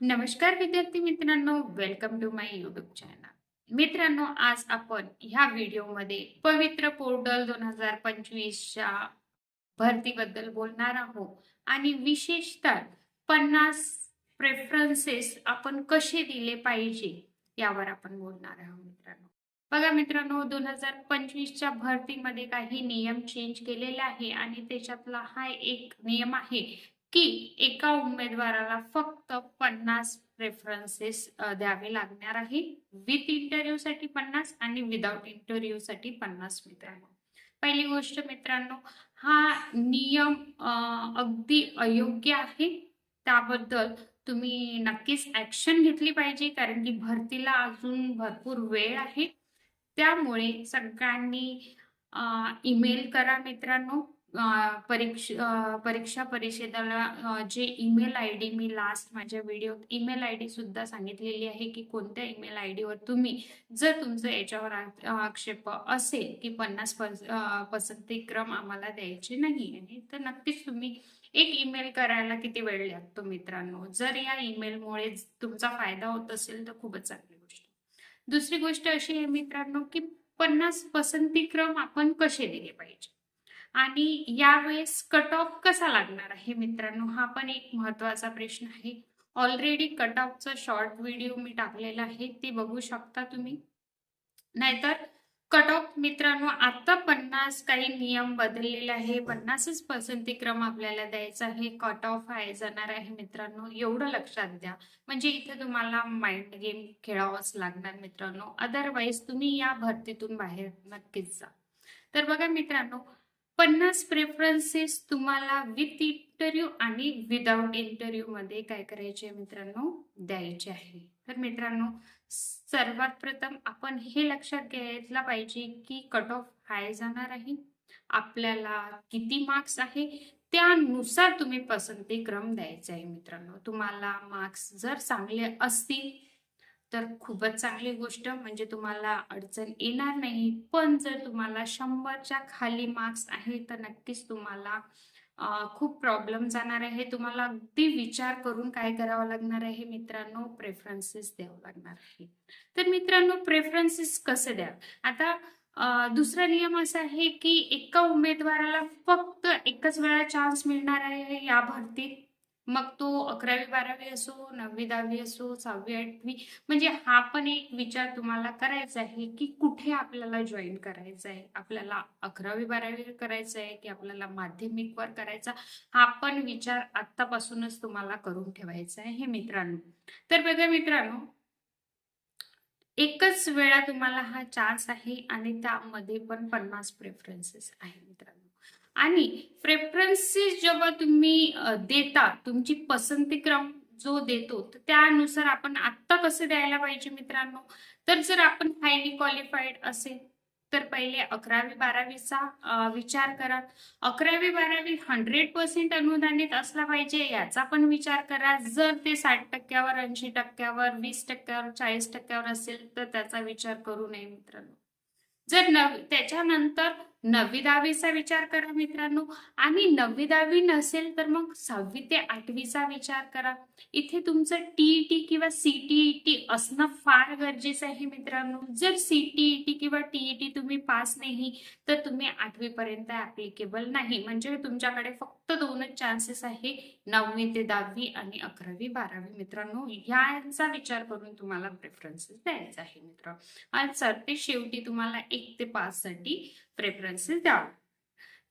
नमस्कार विद्यार्थी मित्रांनो, welcome to my YouTube channel. मित्रांनो, आज आपण ह्या व्हिडिओमध्ये पवित्र पोर्टल 2025च्या भरतीबद्दल बोलणार आहोत आणि विशेषतः 50 प्रेफरन्सेस आपण कसे दिले पाहिजे यावर आपण बोलणार आहोत मित्रांनो. बघा मित्रांनो, 2025च्या भरतीमध्ये काही नियम चेंज केलेले आहे आणि त्याच्यातला हा एक नियम आहे की एका उमेदवाराला फक्त 50 रेफरन्सेस द्यावे लागणार आहे. विथ इंटरव्ह्यूसाठी 50 आणि विदाउट इंटरव्ह्यूसाठी 50 मित्रांनो. पहिली गोष्ट मित्रांनो, हा नियम अगदी अयोग्य आहे. त्याबद्दल तुम्ही नक्कीच ॲक्शन घेतली पाहिजे, कारण की भरतीला अजून भरपूर वेळ आहे. त्यामुळे सगळ्यांनी ईमेल करा मित्रांनो. परीक्षा परिषदेला जे email I D me last माझ्या व्हिडिओत ईमेल आय डी सुद्धा सांगितलेली आहे की कोणत्या ईमेल आय डीवर तुम्ही जर तुमचं याच्यावर आक्षेप असेल की 50 पसंतीक्रम आम्हाला द्यायचे नाही आहे, तर नक्कीच तुम्ही एक ईमेल करायला किती वेळ लागतो मित्रांनो. जर या ईमेलमुळे तुमचा फायदा होत असेल तर खूपच चांगली गोष्ट. दुसरी गोष्ट अशी आहे मित्रांनो की 50 पसंतीक्रम आपण कसे दिले पाहिजे आणि यावेळेस कट ऑफ कसा लागणार आहे मित्रांनो, हा पण एक महत्वाचा प्रश्न आहे. ऑलरेडी कट ऑफचा शॉर्ट व्हिडिओ मी टाकलेला आहे, ते बघू शकता तुम्ही. नाहीतर कट ऑफ मित्रांनो, आता 50 काही नियम बदललेले आहे. 50च पसंतीक्रम आपल्याला द्यायचा आहे. कट ऑफ आहे जाणार आहे मित्रांनो, एवढं लक्षात द्या. म्हणजे इथे तुम्हाला माइंड गेम खेळावंच लागणार मित्रांनो. अदरवाईज तुम्ही या भरतीतून बाहेर नक्कीच जा. तर बघा मित्रांनो, 50 प्रेफरन्सेस तुम्हाला विथ इंटरव्ह्यू आणि विदाउट इंटरव्ह्यू मध्ये काय करायचे मित्रांनो, द्यायचे आहे. तर मित्रांनो, सर्वात प्रथम आपण हे लक्षात घ्यायला पाहिजे की कट ऑफ हाय जाणार आहे. आपल्याला किती मार्क्स आहे त्यानुसार तुम्ही पसंती क्रम द्यायचा आहे मित्रांनो. तुम्हाला मार्क्स जर चांगले असतील तर खूपच चांगली गोष्ट, म्हणजे तुम्हाला अडचण येणार नाही. पण जर तुम्हाला 100च्या खाली मार्क्स आहे तर नक्कीच तुम्हाला खूप प्रॉब्लेम जाणार आहे. तुम्हाला अगदी विचार करून काय करावं लागणार आहे मित्रांनो, प्रेफरन्सेस द्यावं लागणार आहे. तर मित्रांनो, प्रेफरन्सेस कसे द्या. आता दुसरा नियम असा आहे की एका उमेदवाराला फक्त एकच वेळा चान्स मिळणार आहे या भरतीत. मग तो 11वी-12वी असो, 9वी-10वी असो, 6वी-8वी, म्हणजे हा पण एक विचार तुम्हाला करायचा आहे की कुठे आपल्याला जॉईन करायचं आहे. आपल्याला 11वी-12वी करायचं आहे की आपल्याला माध्यमिकवर करायचा, हा पण विचार आत्तापासूनच तुम्हाला करून ठेवायचा आहे मित्रांनो. तर बघा मित्रांनो, एकच वेळा तुम्हाला हा चान्स आहे आणि त्यामध्ये पण 50 प्रेफरन्सेस आहे मित्रांनो. आणि प्रेफरन्सेस जेव्हा तुम्ही देता, तुमची पसंतीक्रम जो देतो, तर त्यानुसार आपण आत्ता कसं द्यायला पाहिजे मित्रांनो. तर जर आपण हायली क्वालिफाईड असेल तर पहिले 11वी-12वीचा विचार करा. 11वी-12वी 100% अनुदानित असला पाहिजे याचा पण विचार करा. जर ते 60% 80% 20% 40% असेल तर त्याचा विचार करू नये मित्रांनो. जर त्याच्यानंतर 9वी-10वीचा विचार करा मित्रांनो. आणि 9वी-10वी नसेल तर मग 6वी ते 8वीचा विचार करा. इथे तुमचं टीईटी किंवा सीटीईटी असणं फार गरजेचं आहे मित्रांनो. जर सीटीईटी किंवा टीईटी तुम्ही पास नाही तर तुम्ही 8वी पर्यंत ऍप्लिकेबल नाही. म्हणजे तुमच्याकडे फक्त 2च चान्सेस आहे, 9वी ते 10वी आणि 11वी-12वी मित्रांनो. यांचा विचार करून तुम्हाला प्रेफरन्सेस द्यायचा आहे मित्रांनो. आणि सरते शेवटी तुम्हाला 1 ते 5 साठी प्रेफरन्सेस द्यावे.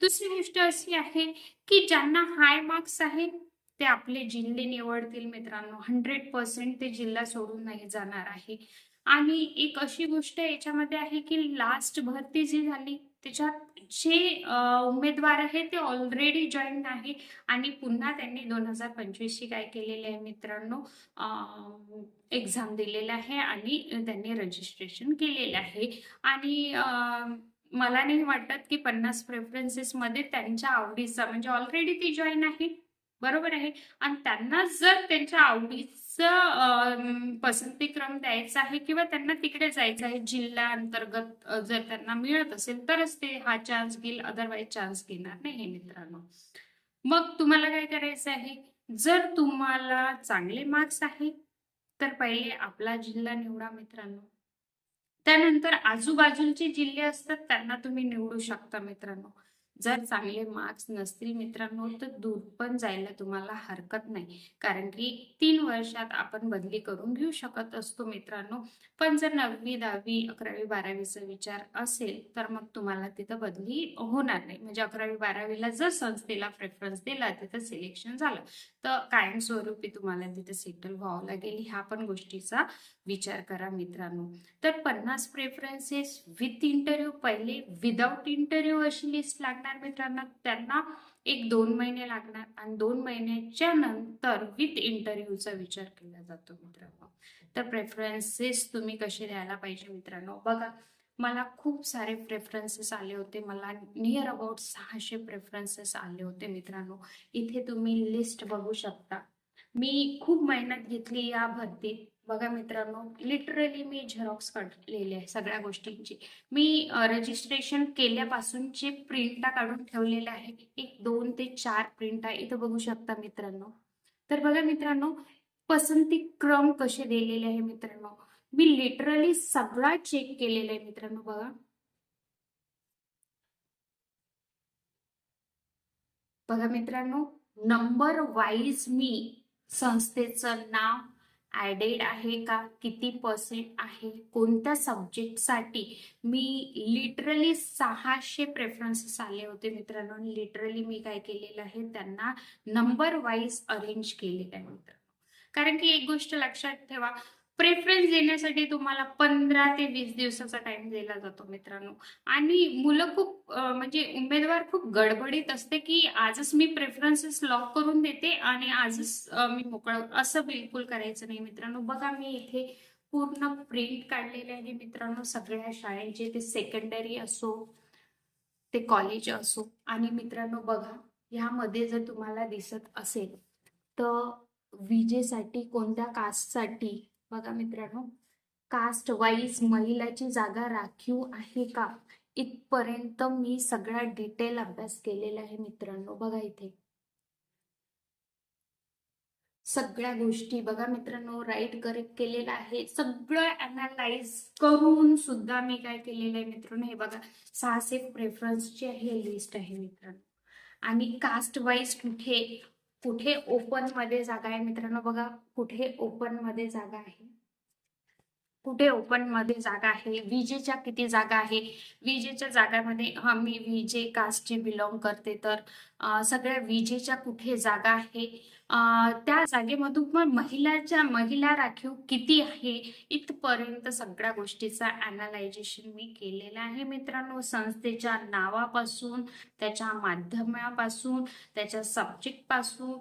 दुसरी गोष्ट अशी आहे की ज्यांना हाय मार्क्स आहेत ते आपले जिल्हे निवडतील मित्रांनो. 100% ते जिल्हा सोडून नाही जाणार आहे. आणि एक अशी गोष्ट याच्यामध्ये आहे की लास्ट भरती जी झाली त्याच्यात जे उमेदवार आहे ते ऑलरेडी जॉईन आहे आणि पुन्हा त्यांनी 2025 ची काय केलेले आहे मित्रांनो, एक्झाम दिलेला आहे आणि त्यांनी रजिस्ट्रेशन केलेलं आहे. आणि मला नाही वाटत की 50 प्रेफरन्सेस मध्ये त्यांच्या आवडीचा, म्हणजे ऑलरेडी ती जॉईन आहे, बरोबर आहे. आणि त्यांना जर त्यांच्या आवडीचं पसंतीक्रम द्यायचा आहे किंवा त्यांना तिकडे जायचं आहे जिल्हा अंतर्गत, जर त्यांना मिळत असेल तरच ते हा चान्स घेईल, अदरवाईज चान्स घेणार नाही मित्रांनो. मग तुम्हाला काय करायचं आहे, जर तुम्हाला चांगले मार्क्स आहे तर पहिले आपला जिल्हा निवडा मित्रांनो. त्यानंतर आजूबाजूचे जिल्हे असतात त्यांना तुम्ही निवडू शकता मित्रांनो. जर चांगले मार्क्स नसतील मित्रांनो तर दूर पण जायला तुम्हाला हरकत नाही, कारण की 3 वर्षात आपण बदली करून घेऊ शकत असतो मित्रांनो. पण जर 9वी 10वी 11वी 12वीचा विचार असेल तर मग तुम्हाला तिथं बदली होणार नाही. म्हणजे 11वी 12वीला जर संस्थेला प्रेफरन्स दिला तिथं सिलेक्शन झालं तर कायमस्वरूपी तुम्हाला तिथं सेटल व्हावं लागेल. ह्या पण गोष्टीचा विचार करा मित्रांनो. तर 50 प्रेफरन्सेस विथ इंटरव्ह्यू, पहिले विदाउट इंटरव्ह्यू अशी लिस्ट लागणार मित्रांनो. त्यांना 1-2 महिने लागणार आणि 2 महिन्याच्या नंतर विथ इंटरव्ह्यूचा विचार केला जातो मित्रांनो. तर प्रेफरन्सेस तुम्ही कसे द्यायला पाहिजे मित्रांनो बघा. मला खूप सारे प्रेफरन्सेस आले होते. मला नियर अबाउट 600 प्रेफरन्सेस आले होते मित्रांनो. इथे तुम्ही लिस्ट बघू शकता. मी खूप मेहनत घेतली या भरतीत. बघा मित्रांनो, लिटरली मी झेरॉक्स काढलेली आहे सगळ्या गोष्टींची. मी रजिस्ट्रेशन केल्यापासूनचे प्रिंटा काढून ठेवलेल्या आहे. 1, 2 ते 4 प्रिंटा इथं बघू शकता मित्रांनो. तर बघा मित्रांनो, पसंती क्रम कसे दिलेले आहे मित्रांनो. मी लिटरली सगळा चेक केलेला आहे मित्रांनो बघा. बघा मित्रांनो, नंबर वाईज मी संस्थेचं नाव ऍडेड आहे का, किती पर्सेंट आहे, कोणत्या सब्जेक्टसाठी. मी लिटरली 600 प्रेफरन्सेस आले होते मित्रांनो. लिटरली मी काय केलेलं आहे, त्यांना नंबर वाईज अरेंज केलेलं आहे मित्रांनो. कारण की एक गोष्ट लक्षात ठेवा, प्रेफरन्स देण्यासाठी तुम्हाला 15 ते 20 दिवसाचा टाइम दिला जातो मित्रांनो. आणि मुलं खूप म्हणजे उमेदवार खूप गडबडीत असते की आजच मी प्रेफरन्सेस लॉक करून देते आणि आजच मी मोकळं, असं बिलकुल करायचं नाही मित्रांनो. बघा मी इथे पूर्ण प्रिंट काढलेले आहे मित्रांनो सगळ्या शाळेचे, ते सेकंडरी असो ते कॉलेज असो. आणि मित्रांनो बघा, ह्यामध्ये जर तुम्हाला दिसत असेल तर विजेसाठी कोणत्या कास्टसाठी, बघा मित्रांनो, कास्ट वाईज महिलाची जागा राखीव आहे का, इथपर्यंत मी सगळा डिटेल अभ्यास केलेला आहे मित्रांनो. बघा इथे सगळ्या गोष्टी बघा मित्रांनो, राईट करेक्ट केलेलं आहे. सगळं अनालाइज करून सुद्धा मी काय केलेलं आहे मित्रांनो, हे बघा 600 प्रेफरन्सची हे लिस्ट आहे मित्रांनो. आणि कास्ट वाईज कुठे कुठे ओपन मध्ये जागा आहे मित्रांनो बघा. कुठे ओपन मध्ये जागा आहे, कुठे ओपन मध्ये जागा आहे, विजेच्या किती जागा आहे. विजेच्या जागामध्ये मी विजे कास्टचे बिलॉंग करते, तर सगळ्या विजेच्या कुठे जागा आहे, त्या जागेमधून पण महिला राखीव किती आहे, इथपर्यंत सगळ्या गोष्टीचा अनालायझेशन मी केलेलं आहे मित्रांनो. संस्थेच्या नावापासून, त्याच्या माध्यमापासून, त्याच्या सब्जेक्ट पासून,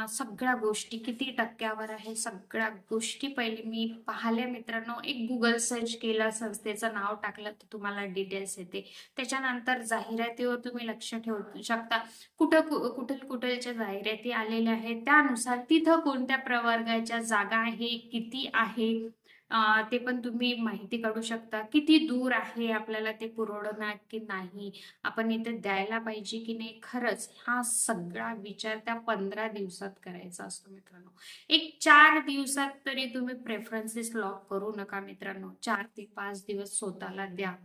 सगळ्या गोष्टी किती टक्क्यावर आहे, सगळ्या गोष्टी पहिले मी पाहिल्या मित्रांनो. एक गुगल सर्च केलं, संस्थेचं नाव टाकलं तर तुम्हाला डिटेल्स येते. त्याच्यानंतर जाहिरातीवर तुम्ही लक्ष ठेवू शकता. कुठलच्या जाहिराती आलेल्या आहेत, त्यानुसार तिथं कोणत्या प्रवर्गाच्या जागा आहे, किती आहे, ते पण तुम्ही माहिती काढू शकता. किती दूर आहे आपल्याला ते पुरवणार की नाही, आपण इथे द्यायला पाहिजे की नाही, खरंच हा सगळा विचार त्या 15 दिवसात करायचा असतो मित्रांनो. एक 4 दिवसात तरी तुम्ही प्रेफरन्सेस लॉक करू नका मित्रांनो. 4 ते 5 दिवस स्वतःला द्या.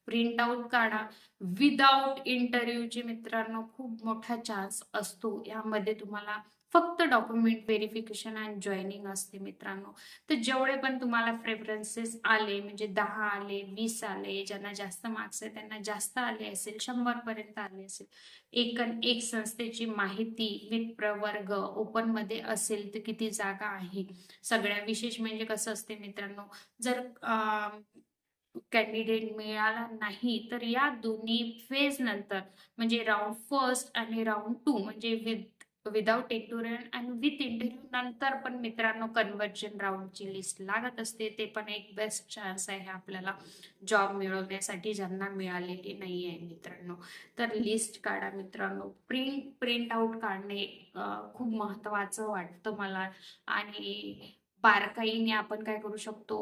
प्रिंट आउट काढा. विदाउट इंटरव्ह्यूचे मित्रांनो खूप मोठा चान्स असतो. यामध्ये तुम्हाला फक्त डॉक्युमेंट व्हेरिफिकेशन अँड जॉईनिंग असते मित्रांनो. तर जेवढे पण तुम्हाला प्रेफरन्सेस आले, म्हणजे 10 आले, 20 आले, ज्यांना जास्त मार्क्स आहे त्यांना जास्त आले असेल, 100 पर्यंत आले असेल, एक संस्थेची माहिती विथ प्रवर्ग ओपन मध्ये असेल तर किती जागा आहे, सगळ्या. विशेष म्हणजे कसं असते मित्रांनो, जर कॅन्डिडेट मिळाला नाही तर या दोन्ही फेज नंतर, म्हणजे राऊंड फर्स्ट आणि राऊंड 2, म्हणजे विदाउट इंटरव्ह्यू आणि विथ इंटरव्ह्यू नंतर पण मित्रांनो कन्व्हर्जन राऊंडची लिस्ट लागत असते. ते पण एक बेस्ट चान्स आहे आपल्याला जॉब मिळवण्यासाठी, ज्यांना मिळालेली नाही आहे मित्रांनो. तर लिस्ट काढा मित्रांनो. प्रिंट आउट काढणे खूप महत्वाचं वाटतं मला. आणि बारकाईने आपण काय करू शकतो,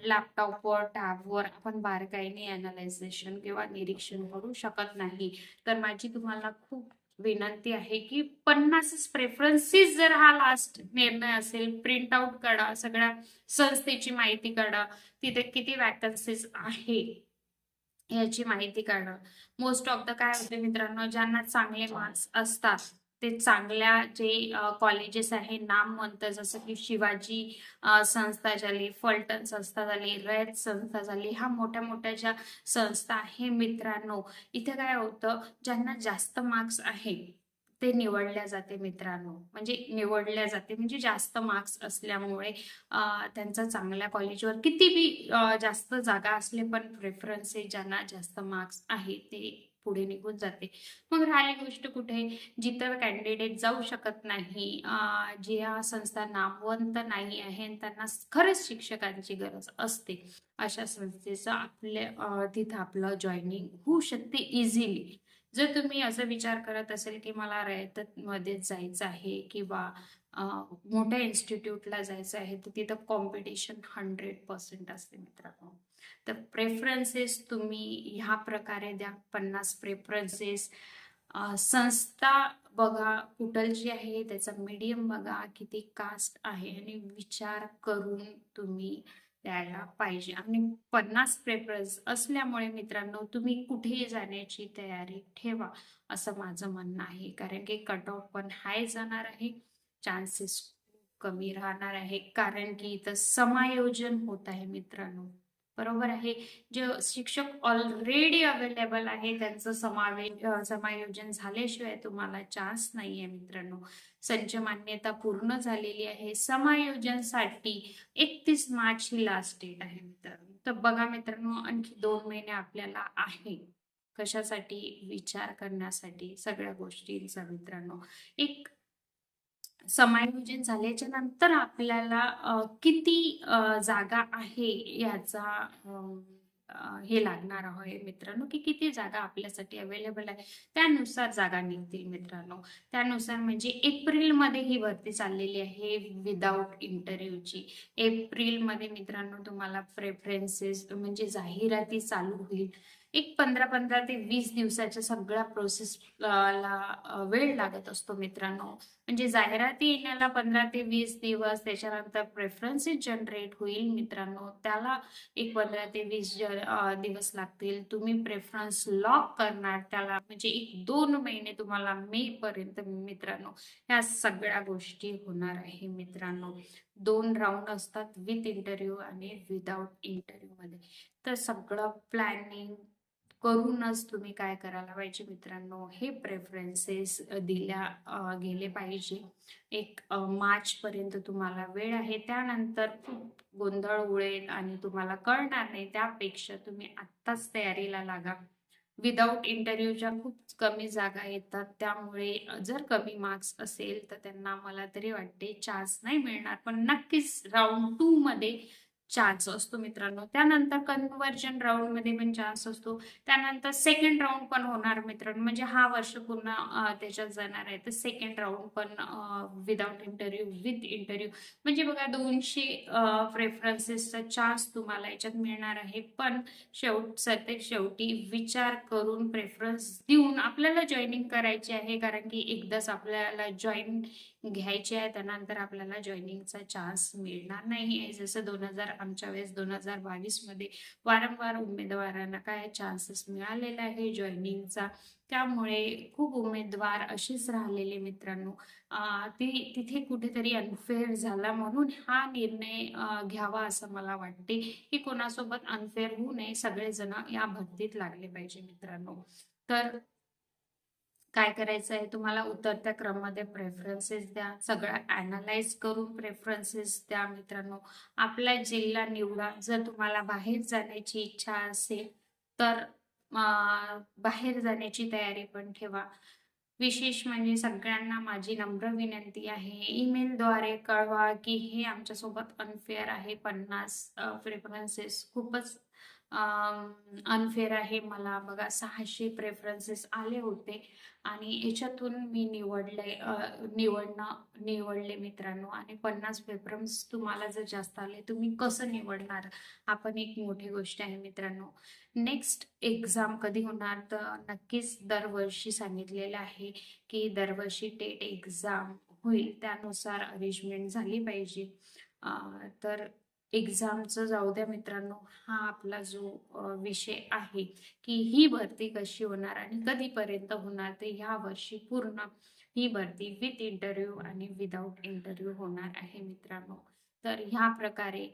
लॅपटॉपवर टॅबवर आपण बारकाईने अनालायझेशन किंवा निरीक्षण करू शकत नाही. तर माझी तुम्हाला खूप विनंती आहे की 50 प्रेफरन्सेस जर हा लास्ट निर्णय असेल, प्रिंट आउट काढा, सगळ्या संस्थेची माहिती काढा, तिथे किती वॅकन्सीज आहे याची माहिती काढा. मोस्ट ऑफ द काय होते मित्रांनो, ज्यांना चांगले मार्क्स असतात ते चांगल्या जे कॉलेजेस आहे नामवंत, जसं की शिवाजी संस्था झाली, फलटण संस्था झाली, रयत संस्था झाली, ह्या मोठ्या मोठ्या ज्या संस्था आहे मित्रांनो, इथे काय होतं, ज्यांना जास्त मार्क्स आहे ते निवडल्या जाते मित्रांनो. म्हणजे निवडल्या जाते म्हणजे जास्त मार्क्स असल्यामुळे त्यांचा चांगल्या कॉलेजवर किती बी जास्त जागा असले पण प्रेफरन्सेस ज्यांना जास्त मार्क्स आहे ते पुढे निघून जाते. मग राहिली गोष्ट कुठे, जिथं कॅन्डिडेट जाऊ शकत नाही, ज्या संस्था नामवंत नाही आहे आणि त्यांना खरंच शिक्षकांची गरज असते, अशा संस्थेचं तिथं आपलं जॉईनिंग होऊ शकते इझिली. जर तुम्ही असा विचार करत असेल की मला रयतमध्येच जायचं आहे किंवा मोठ्या इन्स्टिट्यूटला जायचं आहे, तर तिथं कॉम्पिटिशन 100% असते मित्रांनो. तर प्रेफरन्सेस तुम्ही ह्या प्रकारे द्या, 50 प्रेफरन्सेस. संस्था बघा कुठलची आहे, त्याचा मीडियम बघा, किती कास्ट आहे आणि विचार करून तुम्ही द्यायला पाहिजे. आणि 50 प्रेफरन्स असल्यामुळे मित्रांनो तुम्ही कुठेही जाण्याची तयारी ठेवा, असं माझं म्हणणं आहे. कारण की कट ऑफ पण हाय जाणार आहे, चान्सेस कमी राहणार आहे, कारण की इथं समायोजन होत आहे मित्रांनो. बरोबर आहे. जे शिक्षक ऑलरेडी अवेलेबल आहे त्यांचं समायोजन झाल्याशिवाय तुम्हाला चान्स नाहीये मित्रांनो. संच मान्यता पूर्ण झालेली आहे. समायोजनसाठी 31 मार्च ही लास्ट डेट आहे मित्रांनो. तर बघा मित्रांनो, आणखी 2 महिने आपल्याला आहे. कशासाठी? विचार करण्यासाठी सगळ्या गोष्टींचा मित्रांनो. एक समायोजन झाल्याच्या नंतर आपल्याला किती जागा आहे याचा हे लागणार आहे मित्रांनो, की किती जागा आपल्यासाठी अवेलेबल आहे, त्यानुसार जागा निघतील मित्रांनो. त्यानुसार म्हणजे एप्रिलमध्ये ही भरती चाललेली आहे विदाऊट इंटरव्ह्यूची. एप्रिलमध्ये मित्रांनो तुम्हाला प्रेफरन्सेस म्हणजे जाहिराती चालू होईल. एक 15 ते 20 दिवसाच्या सगळ्या प्रोसेस ला वेळ लागत असतो मित्रांनो. म्हणजे जाहिराती येण्याला 15 ते 20 दिवस, त्याच्यानंतर प्रेफरन्सेस जनरेट होईल मित्रांनो, त्याला एक 15 ते 20 दिवस लागतील. तुम्ही प्रेफरन्स लॉक करणार त्याला म्हणजे 1-2 महिने तुम्हाला मे पर्यंत मित्रांनो ह्या सगळ्या गोष्टी होणार आहे मित्रांनो. 2 राऊंड असतात, विथ इंटरव्ह्यू आणि विदाउट इंटरव्ह्यू मध्ये. तर सगळं प्लॅनिंग करूनच तुम्ही काय करायला पाहिजे मित्रांनो, हे प्रेफरन्सेस दिल्या गेले पाहिजे. एक मार्च पर्यंत तुम्हाला वेळ आहे. त्यानंतर खूप गोंधळ उडेल आणि तुम्हाला कळणार नाही. त्यापेक्षा तुम्ही आत्ताच तयारीला लागा. विदाऊट इंटरव्ह्यूच्या खूप कमी जागा येतात, त्यामुळे जर कमी मार्क्स असेल तर त्यांना मला तरी वाटते चान्स नाही मिळणार, पण नक्कीच राऊंड 2 मध्ये चान्स असतो मित्रांनो. त्यानंतर कन्व्हर्जन राऊंड मध्ये पण चान्स असतो. त्यानंतर सेकंड राऊंड पण होणार मित्रांनो. म्हणजे हा वर्ष पूर्ण त्याच्यात जाणार आहे, तर सेकंड राऊंड पण विदाउट इंटरव्ह्यू, विथ इंटरव्ह्यू. म्हणजे बघा 200 प्रेफरन्सेसचा चान्स तुम्हाला याच्यात मिळणार आहे. पण शेवटी विचार करून प्रेफरन्स देऊन आपल्याला जॉईनिंग करायची आहे, कारण की एकदाच आपल्याला जॉईन घ्यायचे आहे, त्यानंतर आपल्याला जॉईनिंगचा चान्स मिळणार नाही आहे. जसं आमच्या वेळेस 2022 मध्ये वारंवार उमेदवारांना काय चान्सेस मिळालेला आहे जॉईनिंगचा. त्यामुळे खूप उमेदवार असेच राहिलेले मित्रांनो. तिथे कुठेतरी अनफेअर झाला, म्हणून हा निर्णय घ्यावा असं मला वाटते, की कोणासोबत अनफेअर होऊ नये, सगळेजण या भरतीत लागले पाहिजे मित्रांनो. तर काय करायचं आहे तुम्हाला, उतरत्या क्रममध्ये प्रेफरन्सेस द्या, सगळं अनालाइज करून प्रेफरन्सेस द्या मित्रांनो. आपला जिल्हा निवडा. जर तुम्हाला बाहेर जाण्याची इच्छा असेल तर बाहेर जाण्याची तयारी पण ठेवा. विशेष म्हणजे सगळ्यांना माझी नम्र विनंती आहे, ईमेलद्वारे कळवा की हे आमच्यासोबत अनफेअर आहे. 50 प्रेफरन्सेस खूपच अनफेअर आहे. मला बघा 600 प्रेफरन्सेस आले होते आणि याच्यातून मी निवडले मित्रांनो. आणि 50 प्रेफरन्स तुम्हाला जर जास्त आले तुम्ही कसं निवडणार, हा पण एक मोठी गोष्ट आहे मित्रांनो. नेक्स्ट एक्झाम कधी होणार, तर नक्कीच दरवर्षी सांगितलेलं आहे की दरवर्षी टेट एक्झाम होईल, त्यानुसार अरेंजमेंट झाली पाहिजे. तर एक्झामचं जाऊ द्या मित्रांनो, हा आपला जो विषय आहे की ही भरती कशी होणार आणि कधीपर्यंत होणार, ते ह्या वर्षी पूर्ण ही भरती विथ इंटरव्ह्यू आणि विदाऊट इंटरव्ह्यू होणार आहे मित्रांनो. तर ह्या प्रकारे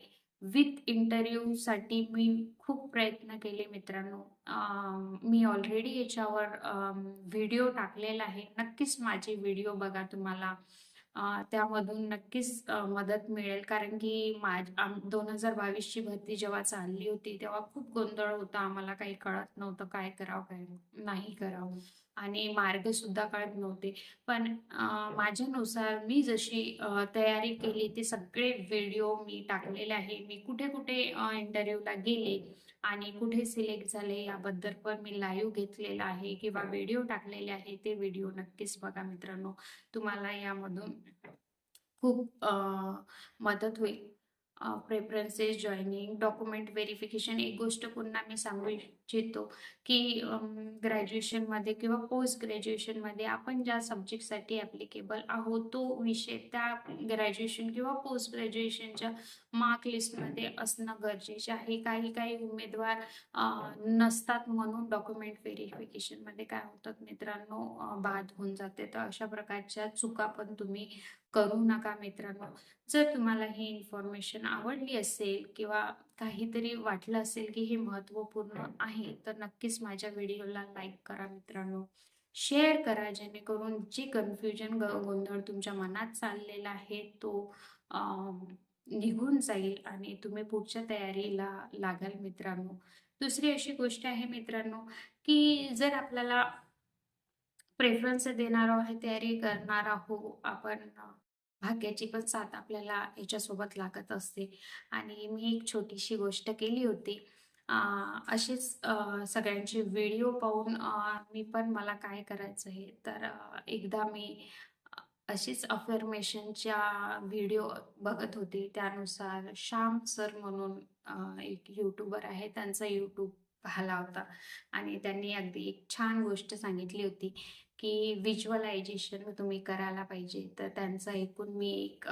विथ इंटरव्ह्यू साठी मी खूप प्रयत्न केले मित्रांनो. मी ऑलरेडी याच्यावर व्हिडिओ टाकलेला आहे, नक्कीच माझे व्हिडिओ बघा, तुम्हाला त्यामधून नक्कीच मदत मिळेल. कारण की 2022 ची भरती जेव्हा चालली होती तेव्हा खूप गोंधळ होता, आम्हाला काही कळत नव्हतं काय करावं काय नाही करावं, आणि मार्ग सुद्धा कळत नव्हते. पण माझ्यानुसार मी जशी तयारी केली ते सगळे व्हिडिओ मी टाकलेले आहे. मी कुठे कुठे इंटरव्ह्यूला गेले आणि कुठे सिलेक्ट झाले याबद्दल पण मी लाईव्ह घेतलेला आहे किंवा व्हिडिओ टाकलेले आहे. ते व्हिडिओ नक्कीच बघा मित्रांनो, तुम्हाला यामधून खूप मदत होईल. Preferences, joining, document verification. एक गोष्ट पुन्हा मी सांगू इच्छितो की ग्रॅज्युएशनमध्ये किंवा पोस्ट ग्रॅज्युएशनमध्ये आपण ज्या सब्जेक्टसाठी ॲप्लिकेबल आहोत तो विषय त्या ग्रॅज्युएशन किंवा पोस्ट ग्रॅज्युएशनच्या मार्क लिस्टमध्ये असणं गरजेचे आहे. काही काही उमेदवार नसतात, म्हणून डॉक्युमेंट व्हेरिफिकेशनमध्ये काय होतात मित्रांनो, बाद होऊन जाते. तर अशा प्रकारच्या चुका पण तुम्ही करू नका मित्रांनो. जर तुम्हाला ही इन्फॉर्मेशन आवडली असेल किंवा काहीतरी वाटलं असेल की हे महत्त्वपूर्ण आहे, तर नक्कीच माझ्या व्हिडिओला लाईक करा मित्रांनो, शेअर करा, जेणेकरून जे कन्फ्युजन गोंधळ तुमच्या मनात चाललेला आहे तो निघून जाईल आणि तुम्ही पुढच्या तयारीला लागाल मित्रांनो. दुसरी अशी गोष्ट आहे मित्रांनो की जर आपल्याला प्रेफरन्स देणार आहोत, तयारी करणार आहोत आपण, भाग्याची पण साथ आपल्याला याच्यासोबत लागत असते. आणि मी एक छोटीशी गोष्ट केली होती. अशीच सगळ्यांचे व्हिडिओ पाहून मी पण मला काय करायचं आहे, तर एकदा मी अशीच अफर्मेशनच्या व्हिडिओ बघत होते. त्यानुसार श्याम सर म्हणून एक यूट्यूबर आहे, त्यांचा यूट्यूब पाहिला होता आणि त्यांनी अगदी एक छान गोष्ट सांगितली होती की व्हिज्युअलायझेशन तुम्ही करायला पाहिजे. तर त्यांचं ऐकून मी एक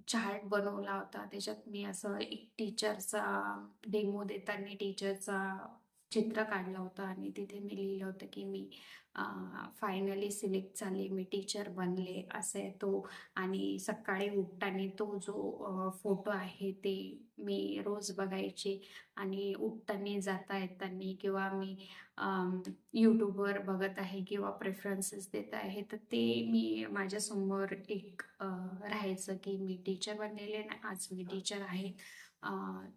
चार्ट बनवला होता. त्याच्यात मी असं एक टीचरचा डेमो देताना टीचरचा चित्र काढलं होतं आणि तिथे मी लिहिलं होतं की मी फायनली सिलेक्ट झाले, मी टीचर बनले, असं आहे तो. आणि सकाळी उठताना तो जो फोटो आहे ते मी रोज बघायचे आणि उठताना जाता येताना किंवा मी यूट्यूबवर बघत आहे किंवा प्रेफरन्सेस देत आहे, तर ते मी माझ्यासमोर एक राहायचं की मी टीचर बनलेले ना, आज मी टीचर आहे.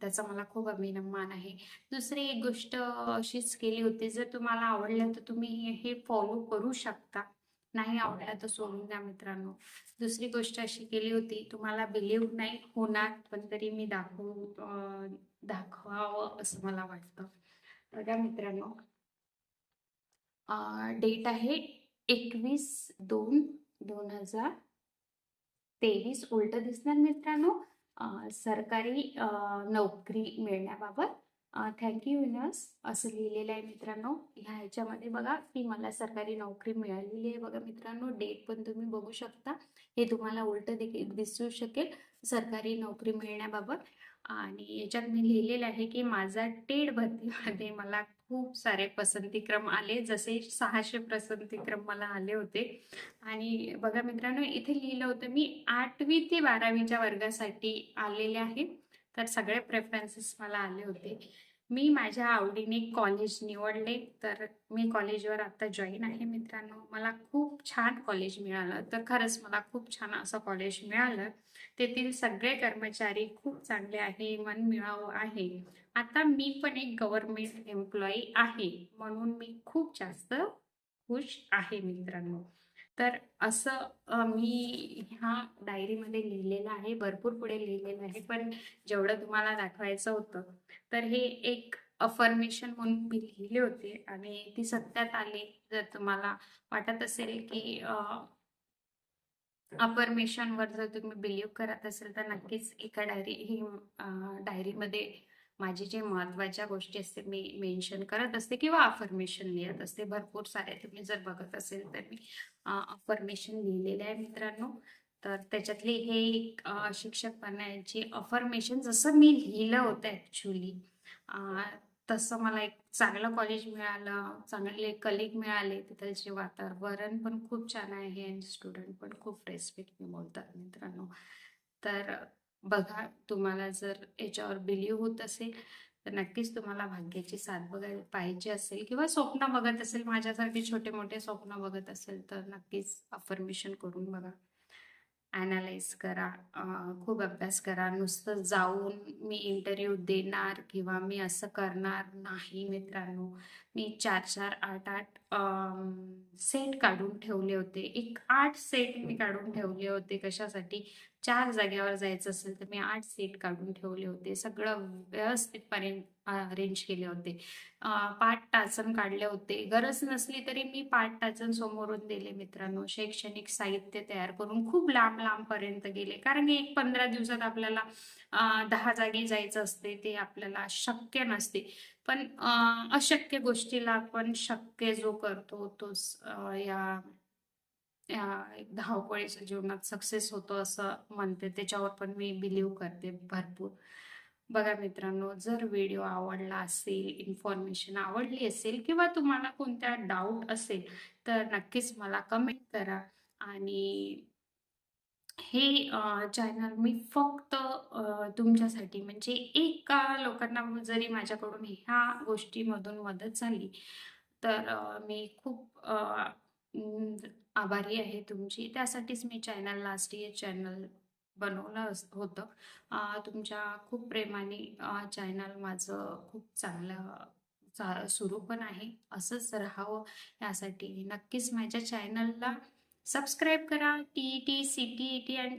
त्याचा मला खूप अभिमान आहे. दुसरी एक गोष्ट अशीच केली होती, जर तुम्हाला आवडलं तर तुम्ही हे फॉलो करू शकता, नाही आवडलं तर सोडून द्या मित्रांनो. दुसरी गोष्ट अशी केली होती, तुम्हाला बिलीव्ह नाही होणार पण तरी मी दाखवावं असं मला वाटतं. बघा मित्रांनो, डेट आहे 21/2/2023. उलट दिसणार मित्रांनो, सरकारी नोकरी मिळण्याबाबत थँक्यू युनिवर्स असं लिहिलेलं आहे मित्रांनो. ह्याच्यामध्ये बघा की मला सरकारी नोकरी मिळालेली आहे. बघा मित्रांनो, डेट पण तुम्ही बघू शकता, हे तुम्हाला उलट देखील दिसू शकेल सरकारी नोकरी मिळण्याबाबत. आणि याच्यात मी लिहिलेलं आहे की माझा टेट भरतीमध्ये मला खूप सारे पसंतीक्रम आले, जसे 600 पसंतीक्रम मला आले होते. आणि बघा मित्रांनो, इथे लिहिलं होतं मी 8वी ते 12वीच्या वर्गासाठी आलेले आहे. तर सगळे प्रेफरन्सेस मला आले होते. मी माझ्या आवडीने कॉलेज निवडले, तर मी कॉलेजवर आता जॉईन आहे मित्रांनो. मला खूप छान कॉलेज मिळालं, तर खरंच मला खूप छान असं कॉलेज मिळालं. तेथील सगळे कर्मचारी खूप चांगले आहे, मनमिळावू आहे. आता मी पण एक गव्हर्नमेंट एम्प्लॉई आहे, म्हणून मी खूप जास्त खुश आहे मित्रांनो. तर असं मी ह्या डायरीमध्ये लिहिलेलं आहे, भरपूर पुढे लिहिलेलं आहे, पण जेवढं तुम्हाला दाखवायचं होतं, तर हे एक अफर्मेशन म्हणून मी लिहिले होते आणि ती सत्यात आली. जर तुम्हाला वाटत असेल की अफर्मेशनवर जर तुम्ही बिलीव्ह करत असेल तर नक्कीच एका डायरीमध्ये माझी जे महत्त्वाच्या गोष्टी असते मी मेन्शन करत असते किंवा अफर्मेशन लिहित असते. भरपूर सारे तुम्ही जर बघत असेल तर मी अफर्मेशन लिहिलेले आहे मित्रांनो. तर त्याच्यातले हे एक शिक्षक बनण्याची अफर्मेशन जसं मी लिहिलं होतं ॲक्च्युली, तसं मला एक चांगलं कॉलेज मिळालं, चांगले कलीग मिळाले, तिथलचे वातावरण पण खूप छान आहे आणि स्टुडंट पण खूप रेस्पेक्टने बोलतात मित्रांनो. तर बघा, तुम्हाला जर याच्यावर बिलीव्ह होत असेल तर नक्कीच तुम्हाला भाग्याची साथ बघायला पाहिजे असेल किंवा स्वप्न बघत असेल, माझ्यासारखे छोटे मोठे स्वप्न बघत असेल तर नक्कीच अफर्मेशन करून बघा. ॲनालाइज करा, खूप अभ्यास करा. नुसतं जाऊन मी इंटरव्ह्यू देणार किंवा मी असं करणार नाही मित्रांनो. मी 4-4, 8-8 सेट काढून ठेवले होते. एक 8 सेट मी काढून ठेवले होते. कशासाठी? 4 जागेवर जायचं असेल तर मी 8 सेट काढून ठेवले होते. सगळं व्यवस्थितपणे अरेंज केले होते. पाठ टाचन काढले होते. गरज नसली तरी मी पाठ टाचन समोरून दिले मित्रांनो. शैक्षणिक साहित्य तयार करून खूप लांब-लांबपर्यंत गेले. कारण की एक 15 दिवसात आपल्याला 10 जागी जायचं असते. ते आपल्याला शक्य नसते. पण अशक्य गोष्टीला आपण शक्य जो करतो तोच या एक धावपळीच्या जीवनात सक्सेस होतो असं म्हणते. त्याच्यावर पण मी बिलीव्ह करते भरपूर. बघा मित्रांनो, जर व्हिडिओ आवडला असेल, इन्फॉर्मेशन आवडली असेल किंवा तुम्हाला कोणत्या डाऊट असेल, तर नक्कीच मला कमेंट करा. आणि हे चॅनल मी फक्त तुमच्यासाठी म्हणजे एका लोकांना जरी माझ्याकडून ह्या गोष्टीमधून मदत झाली, तर मी खूप आभारी आहे तुमची. त्यासाठीच मी चॅनल लास्ट इयर चॅनल बनवलं होतं. तुमच्या खूप प्रेमाने चॅनल माझं खूप चांगलं सुरू पण आहे. असंच राहावं यासाठी नक्कीच माझ्या चॅनलला सबस्क्राईब करा. टी-ई-टी, सी-टी-ई-टी आणि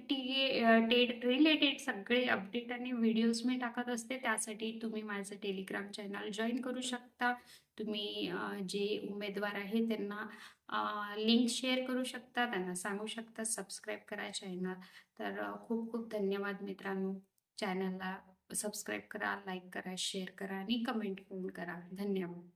टेट रिलेटेड सगळे अपडेट आणि व्हिडिओज मी टाकत असते. त्यासाठी तुम्ही माझं टेलिग्राम चॅनल जॉइन करू शकता. तुम्ही जे उमेदवार आहे त्यांना लिंक शेअर करू शकता, त्यांना सांगू शकता सबस्क्राईब करा चॅनल. तर खूप खूप धन्यवाद मित्रांनो. चॅनलला सबस्क्राईब करा, लाईक करा, शेअर करा आणि कमेंट पण करा. धन्यवाद.